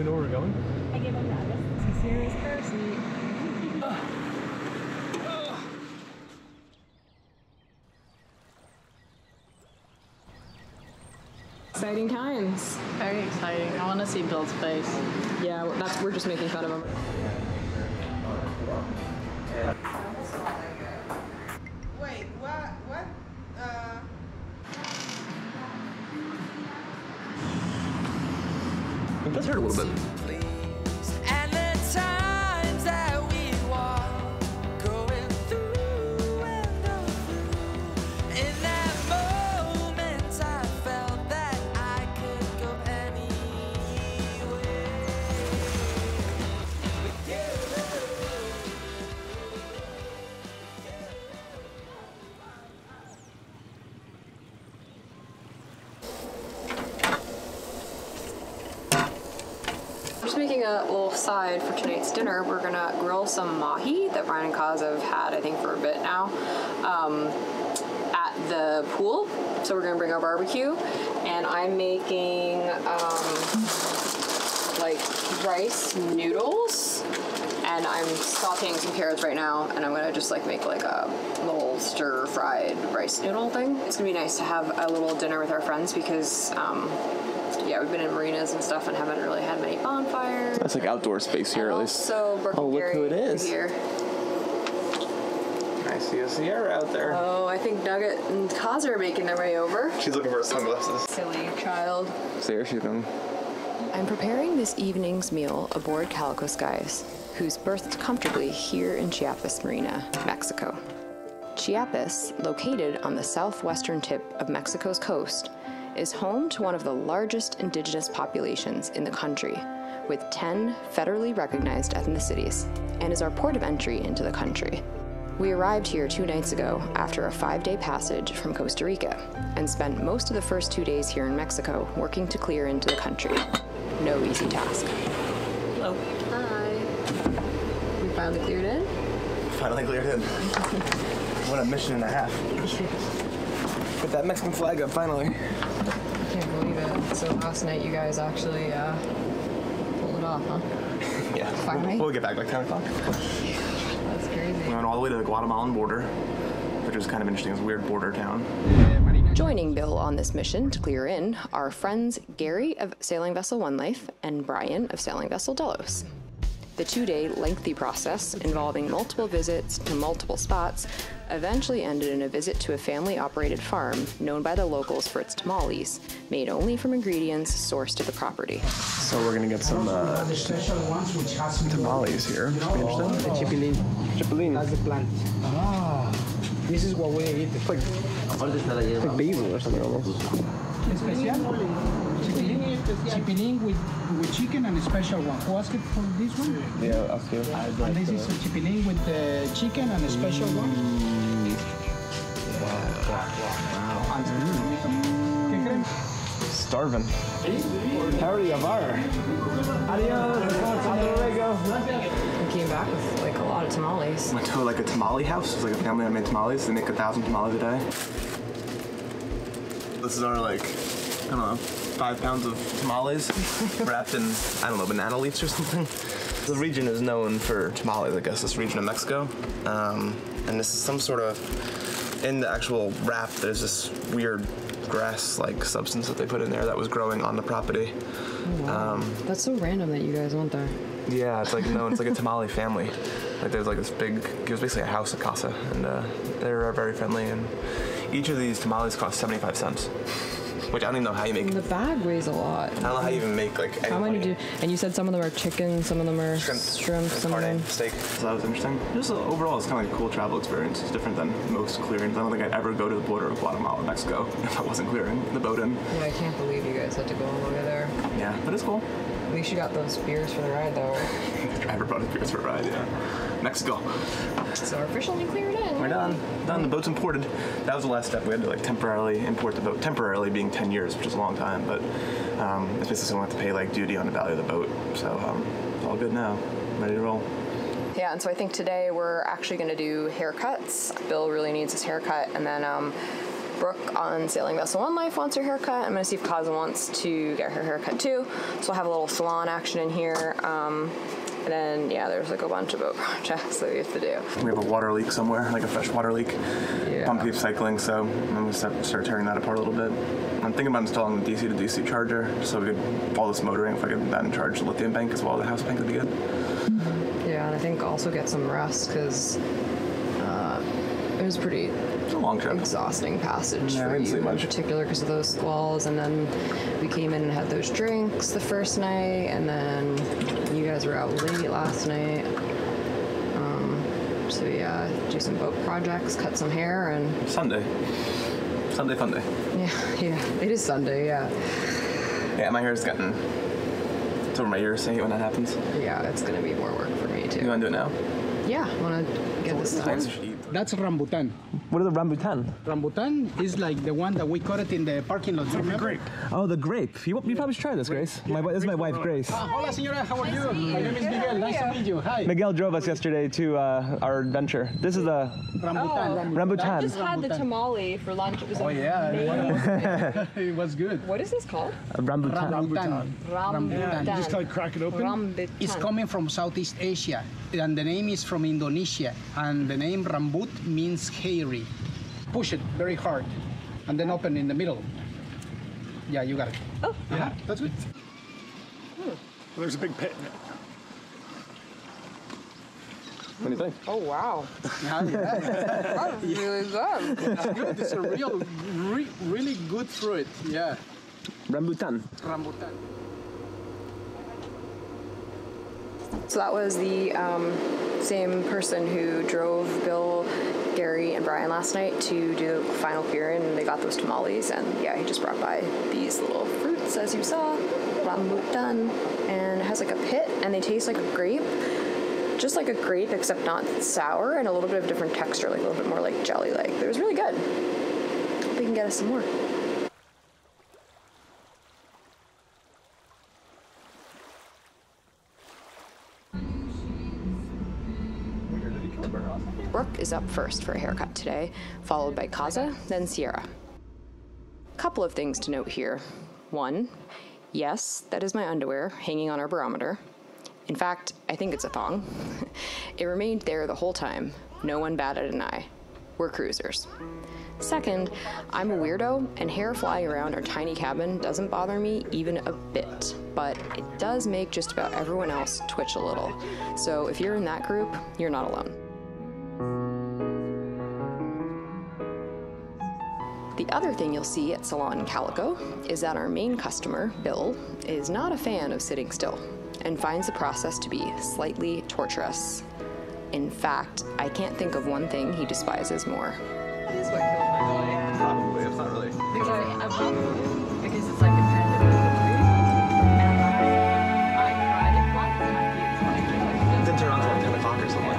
know where we're going? I gave him the address. It's a serious person. Exciting times. Very exciting. I want to see Bill's face. Yeah, we're just making fun of him. Wait, what? It does hurt a little bit. And the times that we walk, going through and through. In that moment, I felt that I could go anywhere with you. Just making a little side for tonight's dinner. We're gonna grill some mahi that Brian and Kaz have had, I think, for a bit now, at the pool. So we're gonna bring our barbecue, and I'm making like rice noodles, and I'm sauteing some carrots right now, and I'm gonna just like make like a little stir-fried rice noodle thing. It's gonna be nice to have a little dinner with our friends because yeah, we've been in marinas and stuff and haven't really had many bonfires. That's like outdoor space here, at least. So Brooke and look Gary who it is. Here. I see a Sierra out there. Oh, I think Nugget and Kaz are making their way over. She's looking for her sunglasses. Silly child. So there she's going. I'm preparing this evening's meal aboard Calico Skies, who's berthed comfortably here in Chiapas Marina, Mexico. Chiapas, located on the southwestern tip of Mexico's coast, is home to one of the largest indigenous populations in the country, with 10 federally recognized ethnicities, and is our port of entry into the country. We arrived here 2 nights ago after a 5-day passage from Costa Rica, and spent most of the first 2 days here in Mexico working to clear into the country. No easy task. Hello. Hi. We finally cleared in? Finally cleared in. What a mission and a half. Put that Mexican flag up, finally. I can't believe it. So last night you guys actually pulled it off, huh? Yeah. Finally? We'll get back like 10 o'clock. That's crazy. We went all the way to the Guatemalan border, which was kind of interesting. It's a weird border town. Joining Bill on this mission to clear in are friends Gary of Sailing Vessel One Life and Brian of Sailing Vessel Delos. The 2-day lengthy process, involving multiple visits to multiple spots, eventually ended in a visit to a family-operated farm known by the locals for its tamales, made only from ingredients sourced at the property. So we're gonna get some tamales here. Should be interesting. Chipilín. Chipilín. That's the plant. Ah. This is what we eat. It's like basil or something almost. Chipilín with chicken and a special one. Who asked for this one? Yeah, ask you. And this is chipilín with the chicken and a special one. ¿Qué creen? Starving. Howdy, Avar. Adios. Hasta luego. We came back with like a lot of tamales. Went to like a tamale house. It's like a family that made tamales. They make 1,000 tamales a day. This is our like, I don't know, 5 pounds of tamales wrapped in, I don't know, banana leaves or something. The region is known for tamales, I guess, this region of Mexico. And this is some sort of, in the actual wrap, there's this weird grass-like substance that they put in there that was growing on the property. Oh, wow. That's so random that you guys went there. Yeah, it's like, no, it's like a tamale family. Like there's like this big, it was basically a house, a casa, and they were very friendly, and each of these tamales cost 75 cents. Which I don't even know how you make. And the bag weighs a lot. I don't know how you even make like any How many money. do? And you said some of them are chicken, some of them are shrimp, some of them steak. So that was interesting. Just overall, it's kind of like a cool travel experience. It's different than most clearings. I don't think I'd ever go to the border of Guatemala, Mexico, if I wasn't clearing the boat in. Yeah, I can't believe you guys had to go all the way there. Yeah, but it's cool. At least you got those beers for the ride, though. The driver brought his beers for a ride. Yeah, Mexico. So we're officially cleared in. We're done. Done. The boat's imported. That was the last step. We had to like temporarily import the boat. Temporarily being 10 years, which is a long time, but it's basically we don't have to pay like duty on the value of the boat. So it's all good now. Ready to roll. Yeah, and so I think today we're actually going to do haircuts. Bill really needs his haircut, and then Brooke on Sailing Vessel One Life wants her haircut. I'm gonna see if Kaza wants to get her haircut too. So we'll have a little salon action in here. And then, yeah, there's like a bunch of boat projects that we have to do. We have a water leak somewhere, like a fresh water leak. Yeah. Pump keeps cycling, so I'm gonna start tearing that apart a little bit. I'm thinking about installing the DC to DC charger, so we could all this motoring, if I could then charge the lithium bank as well, the house bank would be good. Yeah, and I think also get some rest, because it was pretty A long trip. exhausting passage Yeah, I for didn't see you in much. particular because of those squalls, and then we came in and had those drinks the first night, and then you guys were out late last night. So yeah, do some boat projects, cut some hair, and Sunday fun day. yeah, it is Sunday, yeah. Yeah, my hair's getting, it's over my ears. I hate when that happens. Yeah, it's gonna be more work for me too. You wanna do it now? Yeah, I wanna get this done. That's rambutan. What are the rambutan? Rambutan is like the one that we cut it in the parking lot. Remember? Grape. Oh, the grape. You probably should try this, Grace. This is my wife, Grace. Hola, señora. How are you? My name is Miguel. Nice to meet you. Hi. Miguel drove us yesterday to our adventure. This is the Rambutan. rambutan. Just had the tamale for lunch. It was Yeah. It was good. What is this called? Rambutan. Rambutan. You just gotta crack it open. Rambutan. It's coming from Southeast Asia, and the name is from Indonesia, and the name rambut means hairy. Push it very hard, and then open in the middle. Yeah, you got it. Oh. Yeah, that's good. Well, there's a big pit in it. What do you think? Oh wow, Yeah, yeah. that's really good. It's good. It's a really good fruit. Yeah. Rambutan. Rambutan. So that was the same person who drove Bill, Gary, and Brian last night to do the final clearing, and they got those tamales, and yeah, he just brought by these little fruits, as you saw, rambutan, and it has like a pit, and they taste like a grape, just like a grape, except not sour, and a little bit of a different texture, like a little bit more like jelly-like. But it was really good. Hope we can get us some more. Brooke is up first for a haircut today, followed by Kaza, then Sierra. Couple of things to note here. One, yes, that is my underwear hanging on our barometer. In fact, I think it's a thong. It remained there the whole time. No one batted an eye. We're cruisers. Second, I'm a weirdo, and hair flying around our tiny cabin doesn't bother me even a bit, but it does make just about everyone else twitch a little. So if you're in that group, you're not alone. The other thing you'll see at Salon Calico is that our main customer, Bill, is not a fan of sitting still and finds the process to be slightly torturous. In fact, I can't think of one thing he despises more. This is what killed my boy. Probably, it's not really. Because it's like a kind of and I tried it once and I Didn't turn on until like 10 o'clock or something.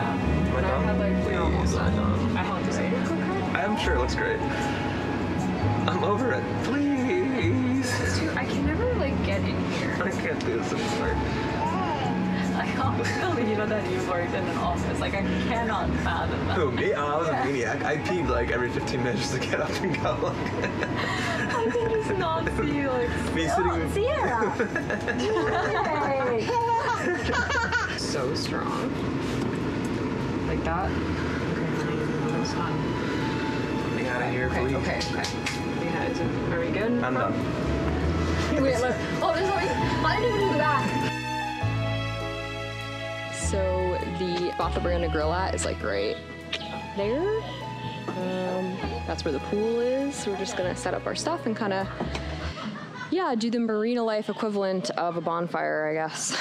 and I had like we're almost done. I have to say I'm sure it looks great. I'm over it. Please. I can never like get in here. I can't do this anymore. I can't believe that you worked in an office. Like I cannot fathom that. Who, me? Oh, I was a maniac. I peed like every 15 minutes just to get up and go. I can just not see like Me sitting. Sierra. So strong. Like that? That was fun. Get out of here, please. Okay. Are we good? I'm done. Wait, look. Oh, there's always. I didn't even do that. So the spot that we're gonna grill at is like right there. That's where the pool is. So we're just gonna set up our stuff and kind of, yeah, do the marina life equivalent of a bonfire, I guess.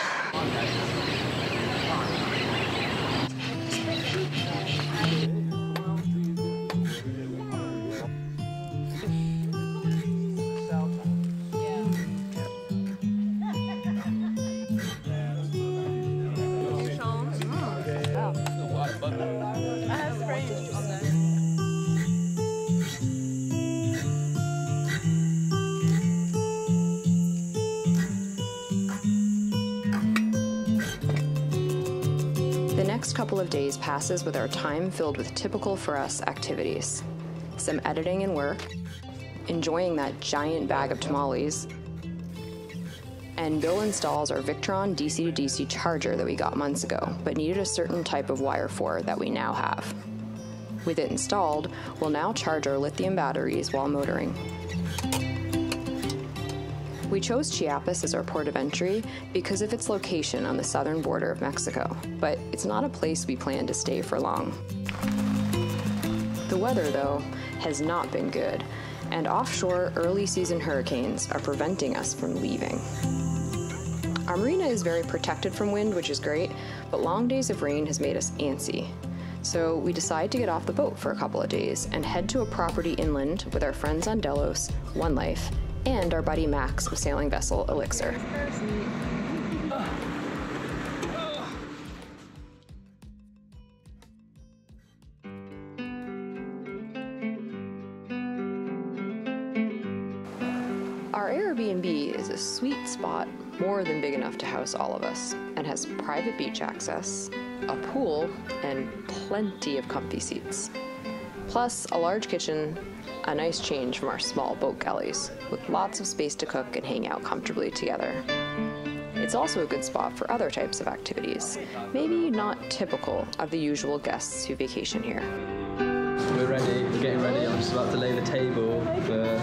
The next couple of days passes with our time filled with typical for us activities. some editing and work, enjoying that giant bag of tamales, and Bill installs our Victron DC-to-DC charger that we got months ago, but needed a certain type of wire for that we now have. With it installed, we'll now charge our lithium batteries while motoring. We chose Chiapas as our port of entry because of its location on the southern border of Mexico, but it's not a place we plan to stay for long. The weather, though, has not been good, and offshore early season hurricanes are preventing us from leaving. Our marina is very protected from wind, which is great, but long days of rain has made us antsy. So we decide to get off the boat for a couple of days and head to a property inland with our friends on Delos, One Life, and our buddy Max of sailing vessel Elixir. Our Airbnb is a sweet spot more than big enough to house all of us and has private beach access, a pool, and plenty of comfy seats. Plus a large kitchen, a nice change from our small boat galleys, with lots of space to cook and hang out comfortably together. It's also a good spot for other types of activities, maybe not typical of the usual guests who vacation here. We're ready, we're getting ready. I'm just about to lay the table for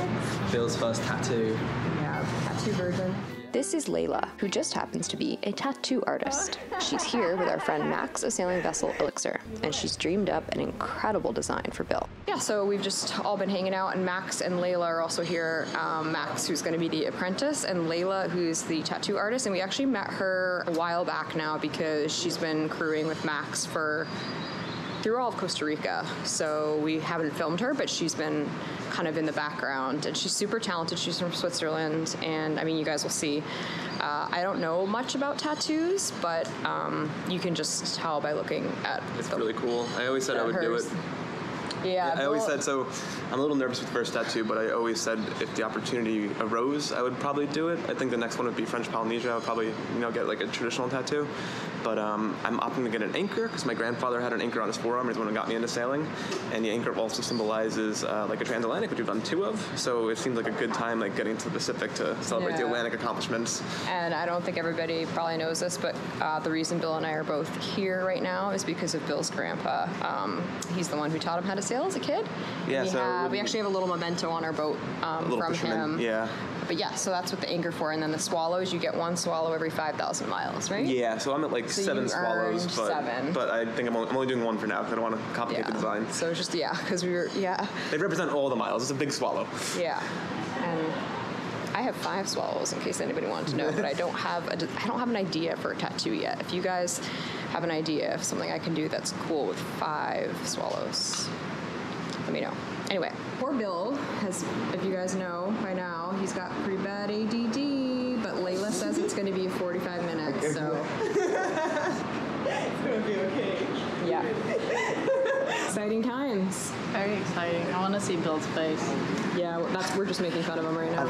Bill's first tattoo. Yeah, tattoo virgin. This is Layla, who just happens to be a tattoo artist. She's here with our friend Max of sailing vessel Elixir, and she's dreamed up an incredible design for Bill. Yeah, so we've just all been hanging out, and Max and Layla are also here. Max, who's going to be the apprentice, and Layla, who's the tattoo artist. And we actually met her a while back now because she's been crewing with Max through all of Costa Rica. So we haven't filmed her, but she's been kind of in the background, and she's super talented. She's from Switzerland, and I mean, you guys will see. I don't know much about tattoos, but you can just tell by looking at It's really cool. I always said I would do it. Yeah, I always said, so I'm a little nervous with the first tattoo, but I always said if the opportunity arose, I would probably do it. I think the next one would be French Polynesia. I would probably, get like a traditional tattoo. But I'm opting to get an anchor because my grandfather had an anchor on his forearm. He's the one who got me into sailing. And the anchor also symbolizes like a transatlantic, which we've done 2 of. So it seems like a good time, like getting to the Pacific to celebrate the Atlantic accomplishments. And I don't think everybody probably knows this, but the reason Bill and I are both here right now is because of Bill's grandpa. He's the one who taught him how to sail as a kid. Yeah, we actually have a little memento on our boat from him. Yeah. But yeah, so that's what the anchor for. And then the swallows, you get 1 swallow every 5,000 miles, right? Yeah, so I'm at like So 7 swallows, but 7. But I think I'm only doing 1 for now because I don't want to complicate the design. So it's just, because we were, They represent all the miles. It's a big swallow. Yeah. And I have 5 swallows in case anybody wanted to know, but I don't have an idea for a tattoo yet. If you guys have an idea of something I can do that's cool with 5 swallows, let me know. Anyway, poor Bill has, if you guys know by now, he's got pretty bad ADD, but Layla says it's going to be 45 minutes, so. It's gonna be okay. Yeah. Exciting times. Very exciting. I want to see Bill's face. Yeah, we're just making fun of him right now.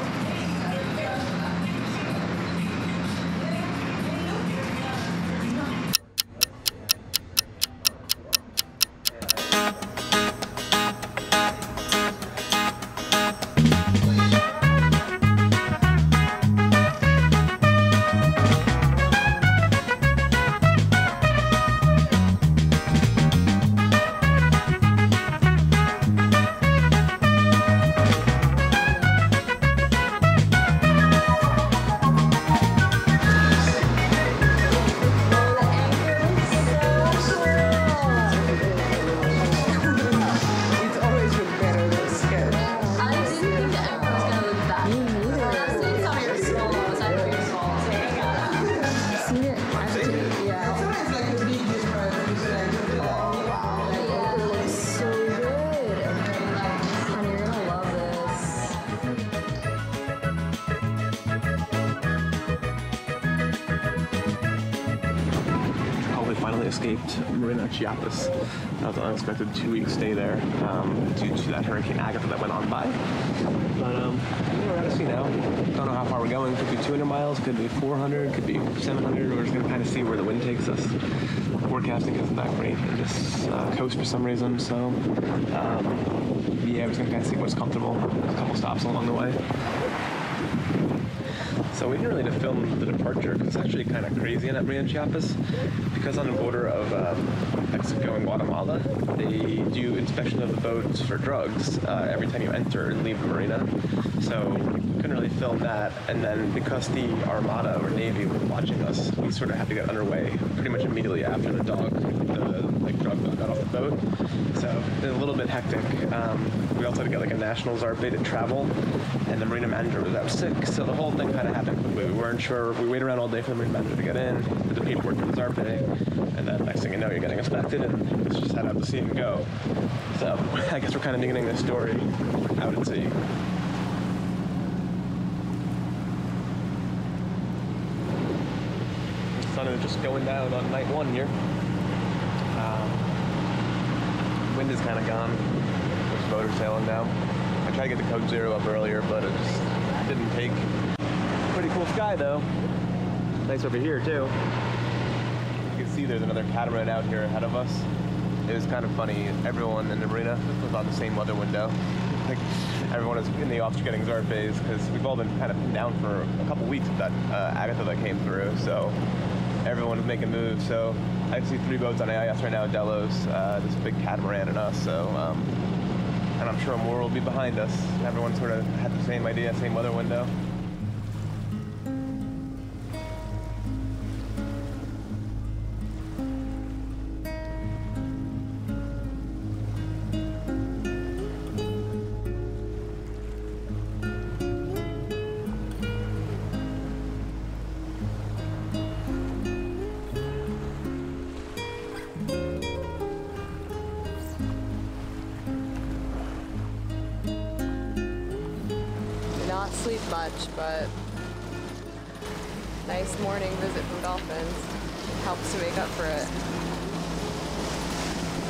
finally escaped Marina Chiapas. That was an unexpected 2-week stay there due to that Hurricane Agatha that went on by. But we're out of sea now. Don't know how far we're going. Could be 200 miles, could be 400, could be 700. We're just going to kind of see where the wind takes us. Forecasting isn't that great in this coast for some reason, so yeah, we're just going to kind of see what's comfortable. There's a couple stops along the way. So we didn't really get to film the departure because it's actually kind of crazy in Marina Chiapas, because on the border of Mexico and Guatemala, they do inspection of the boats for drugs every time you enter and leave the marina. So we couldn't really film that, and then because the Armada or Navy was watching us, we sort of had to get underway pretty much immediately after the drug dog got off the boat. So it was a little bit hectic. We also had to get like a national Zarpe to travel, and the marina manager was out sick, so the whole thing kind of happened quickly. We weren't sure. We waited around all day for the marina manager to get in, did the paperwork for the Zarpe, and then next thing you know, you're getting inspected, and it's just head out to sea and go. So I guess we're kind of beginning this story out at sea. The sun is just going down on night 1 here. Wind is kind of gone. This boat are sailing now. I tried to get the code 0 up earlier, but it just didn't take. Pretty cool sky though. Nice over here too. You can see there's another catamaran out here ahead of us. It was kind of funny. Everyone in the marina was on the same weather window. Like everyone is in the office getting Zarpes because we've all been kind of down for a couple weeks with that Agatha that came through. So everyone is making moves. So I see 3 boats on AIS right now, Delos, this big catamaran and us, so, and I'm sure more will be behind us. Everyone sort of had the same idea, same weather window. Sleep much, but nice morning visit from dolphins helps to make up for it.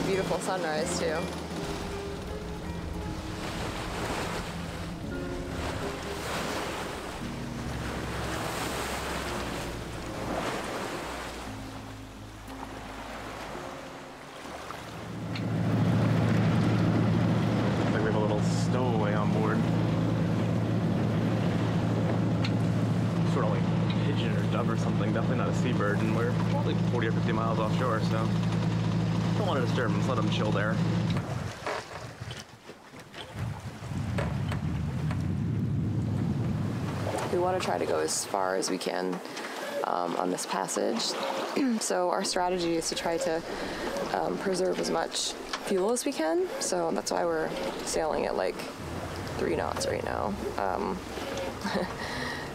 Beautiful sunrise too. Looks like we have a little stowaway on board. Sort of like a pigeon or dove or something, definitely not a seabird, and we're probably 40 or 50 miles offshore, so don't want to disturb them, just let them chill there. We want to try to go as far as we can on this passage, so our strategy is to try to preserve as much fuel as we can, so that's why we're sailing at like 3 knots right now.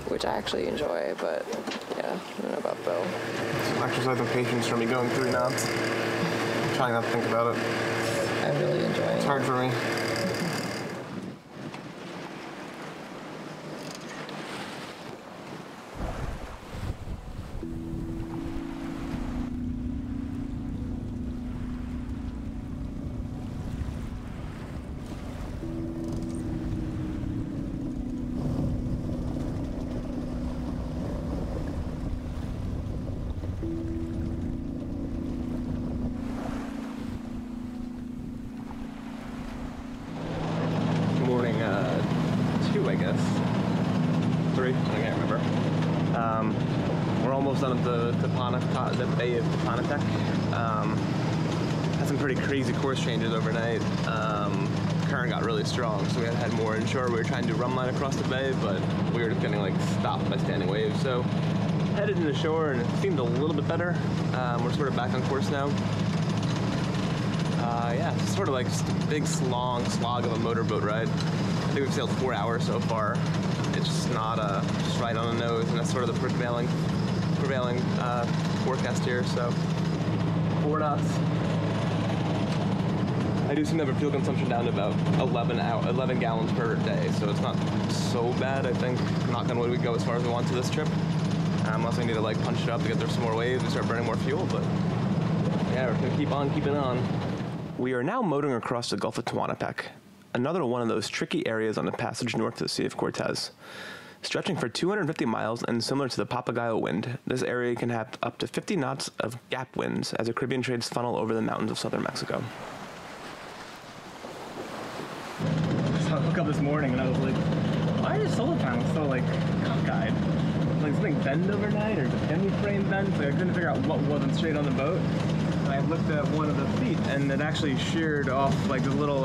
Which I actually enjoy, but yeah, I don't know about Bill. Some exercise of patience for me going 3 knots. I'm trying not to think about it. I really enjoy it. It's hard for me. I guess. 3, I can't remember. We're almost done at the Bay of Tepanatec. Had some pretty crazy course changes overnight. Current got really strong, so we had more inshore. We were trying to do run line across the bay, but we were just getting like stopped by standing waves. So headed into shore, and it seemed a little bit better. We're sort of back on course now. Yeah, it's sort of like just a big long slog of a motorboat ride. I think we've sailed 4 hours so far. It's just not just right on the nose, and that's sort of the prevailing forecast here. So 4 knots. I do seem to have a fuel consumption down to about 11 gallons per day, so it's not so bad. I think, knock on wood, we go as far as we want to this trip. Unless we need to like punch it up to get there some more waves and start burning more fuel, but Yeah, we're gonna keep on keeping on. We are now motoring across the Gulf of Tehuantepec, another one of those tricky areas on the passage north to the Sea of Cortez. Stretching for 250 miles and similar to the Papagayo wind, this area can have up to 50 knots of gap winds as the Caribbean trades funnel over the mountains of southern Mexico. So I woke up this morning and I was like, why are the solar panels so like cockeyed? Like something bend overnight or the demi frame bend? So I couldn't figure out what wasn't straight on the boat. And I looked at one of the feet and it actually sheared off like the little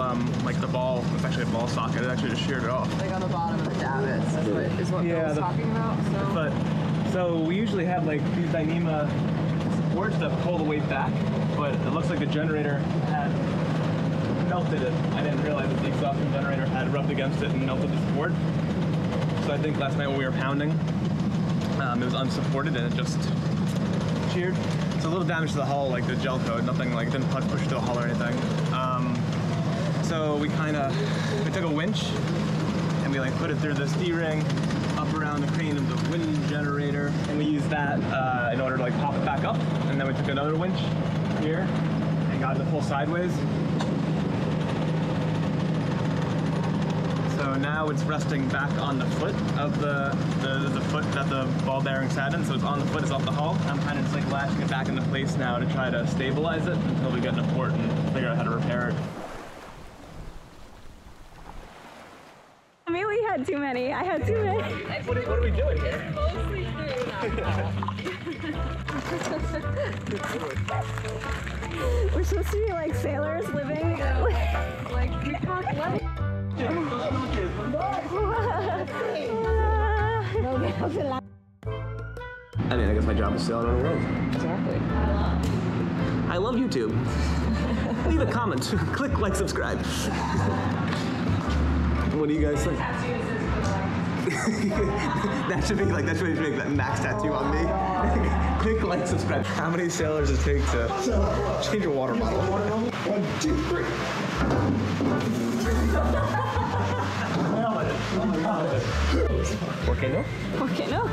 like the ball. It's actually a ball socket. It actually just sheared it off. Like on the bottom of the davits is what Bill was talking about. So we usually have like these Dyneema supports that pull the weight back, but it looks like the generator had melted it. I didn't realize that the exhaustion generator had rubbed against it and melted the support. So I think last night when we were pounding, it was unsupported and it just sheared. So a little damage to the hull, like the gel coat, nothing like, it didn't push to the hull or anything. So we took a winch and we like put it through the D-ring, up around the crane of the wind generator, and we used that in order to like pop it back up. And then we took another winch here and got it to pull sideways. So now it's resting back on the foot of the foot that the ball bearing sat in. So it's on the foot, it's off the hull. I'm kind of just like lashing it back into place now to try to stabilize it until we get in a port and figure out how to repair it. Maybe we had too many. I had too many. What are we doing here? Mostly through We're supposed to be like sailors living like peacock life. I mean, I guess my job is sailing around the world. Exactly. I love YouTube. Leave a comment. Click like, subscribe. What do you guys think? That should make that max tattoo on me. Click like, subscribe. How many sailors does it take to change your water bottle? 1, 2, 3. ¿Por qué no? ¿Por qué no?